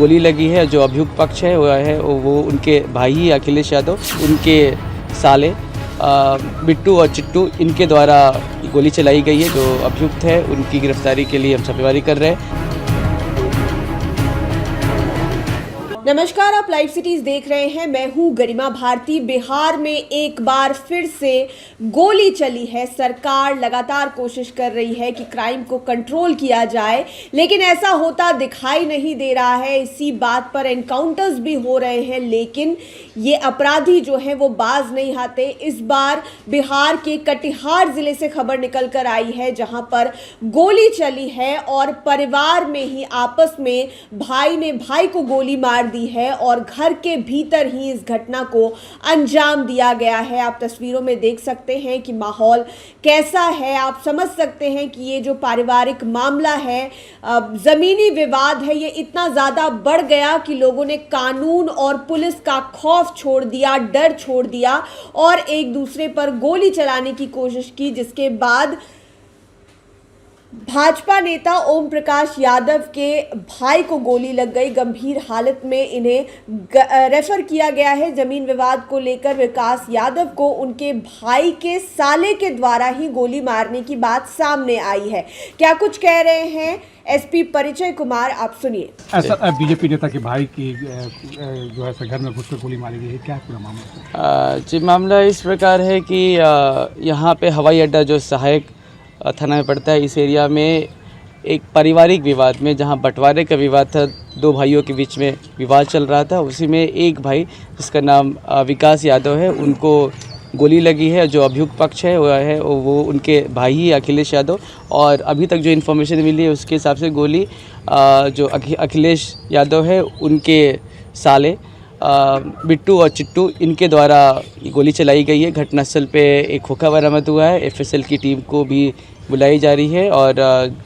गोली लगी है। जो अभियुक्त पक्ष है वो उनके भाई ही अखिलेश यादव, उनके साले बिट्टू और चिट्टू, इनके द्वारा गोली चलाई गई है। जो अभियुक्त है उनकी गिरफ्तारी के लिए हम छापेमारी कर रहे हैं। नमस्कार, आप लाइव सिटीज देख रहे हैं। मैं हूं गरिमा भारती। बिहार में एक बार फिर से गोली चली है। सरकार लगातार कोशिश कर रही है कि क्राइम को कंट्रोल किया जाए, लेकिन ऐसा होता दिखाई नहीं दे रहा है। इसी बात पर एनकाउंटर्स भी हो रहे हैं, लेकिन ये अपराधी जो है वो बाज नहीं आते। इस बार बिहार के कटिहार जिले से खबर निकल कर आई है, जहां पर गोली चली है और परिवार में ही आपस में भाई ने भाई को गोली मार दी है और घर के भीतर ही इस घटना को अंजाम दिया गया है। आप तस्वीरों में देख सकते हैं कि माहौल कैसा है। आप समझ सकते हैं कि ये जो पारिवारिक मामला है, जमीनी विवाद है, ये इतना ज्यादा बढ़ गया कि लोगों ने कानून और पुलिस का खौफ छोड़ दिया, डर छोड़ दिया और एक दूसरे पर गोली चलाने की कोशिश की, जिसके बाद भाजपा नेता ओम प्रकाश यादव के भाई को गोली लग गई। गंभीर हालत में इन्हें रेफर किया गया है। जमीन विवाद को लेकर विकास यादव को उनके भाई के साले के द्वारा ही गोली मारने की बात सामने आई है। क्या कुछ कह रहे हैं एसपी परिचय कुमार, आप सुनिए। ऐसा बीजेपी नेता के भाई की जो है घर में घुसकर गोली मारी गई है, क्या पूरा मामला? जी, मामला इस प्रकार है कि यहाँ पे हवाई अड्डा जो सहायक थाना में पड़ता है, इस एरिया में एक पारिवारिक विवाद में, जहाँ बंटवारे का विवाद था, दो भाइयों के बीच में विवाद चल रहा था। उसी में एक भाई जिसका नाम विकास यादव है, उनको गोली लगी है। जो अभियुक्त पक्ष है वो उनके भाई ही अखिलेश यादव, और अभी तक जो इन्फॉर्मेशन मिली है उसके हिसाब से गोली जो अखिलेश यादव है उनके साले बिट्टू और चिट्टू, इनके द्वारा गोली चलाई गई है। घटनास्थल पे एक खोखा बरामद हुआ है। एफएसएल की टीम को भी बुलाई जा रही है और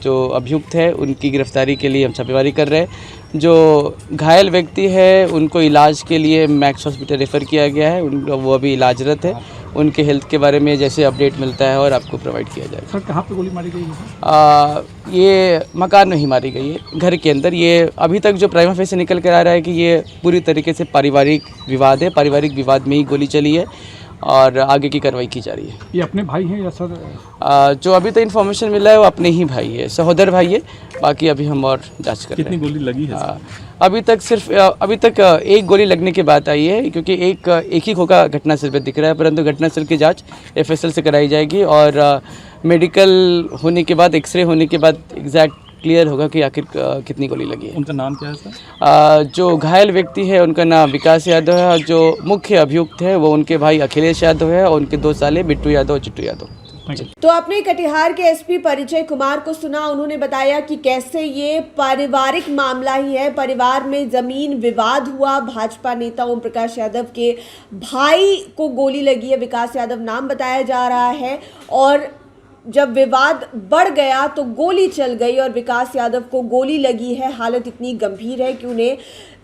जो अभियुक्त है उनकी गिरफ्तारी के लिए हम छापेमारी कर रहे हैं। जो घायल व्यक्ति है उनको इलाज के लिए मैक्स हॉस्पिटल रेफ़र किया गया है। वो अभी इलाजरत है। उनके हेल्थ के बारे में जैसे अपडेट मिलता है और आपको प्रोवाइड किया जाएगा। सर, कहाँ पे गोली मारी गई है? ये मकान में ही मारी गई है, घर के अंदर। ये अभी तक जो प्राइमा फेस से निकल कर आ रहा है कि ये पूरी तरीके से पारिवारिक विवाद है। पारिवारिक विवाद में ही गोली चली है और आगे की कार्रवाई की जा रही है। ये अपने भाई हैं या सर? जो अभी तक इन्फॉर्मेशन मिला है वो अपने ही भाई है, सहोदर भाई है। बाकी अभी हम और जांच कर रहे हैं। कितनी गोली लगी है? अभी तक एक गोली लगने की बात आई है, क्योंकि एक ही खोखा घटनास्थल पर दिख रहा है, परंतु घटनास्थल की जांच एफएसएल से कराई जाएगी और मेडिकल होने के बाद, एक्सरे होने के बाद एग्जैक्ट क्लियर होगा कि आखिर कितनी गोली लगी है। उनका नाम क्या है सर? जो घायल व्यक्ति है उनका नाम विकास यादव है और जो मुख्य अभियुक्त है वो उनके भाई अखिलेश यादव है और उनके दो साले बिट्टू यादव और चिट्टू यादव। तो आपने कटिहार के एसपी परिचय कुमार को सुना। उन्होंने बताया कि कैसे ये पारिवारिक मामला ही है। परिवार में जमीन विवाद हुआ। भाजपा नेता ओम प्रकाश यादव के भाई को गोली लगी है। विकास यादव नाम बताया जा रहा है और जब विवाद बढ़ गया तो गोली चल गई और विकास यादव को गोली लगी है। हालत इतनी गंभीर है कि उन्हें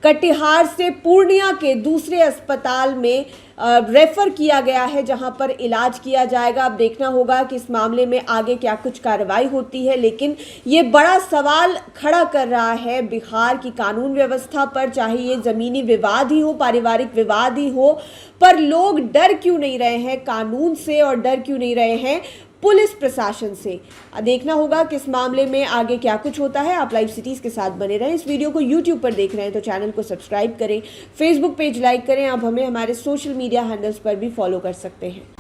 कटिहार से पूर्णिया के दूसरे अस्पताल में रेफर किया गया है, जहां पर इलाज किया जाएगा। अब देखना होगा कि इस मामले में आगे क्या कुछ कार्रवाई होती है, लेकिन ये बड़ा सवाल खड़ा कर रहा है बिहार की कानून व्यवस्था पर। चाहे ये ज़मीनी विवाद ही हो, पारिवारिक विवाद ही हो, पर लोग डर क्यों नहीं रहे हैं कानून से और डर क्यों नहीं रहे हैं पुलिस प्रशासन से। देखना होगा कि इस मामले में आगे क्या कुछ होता है। आप लाइव सिटीज़ के साथ बने रहें। इस वीडियो को यूट्यूब पर देख रहे हैं तो चैनल को सब्सक्राइब करें, फेसबुक पेज लाइक करें। आप हमें हमारे सोशल मीडिया हैंडल्स पर भी फॉलो कर सकते हैं।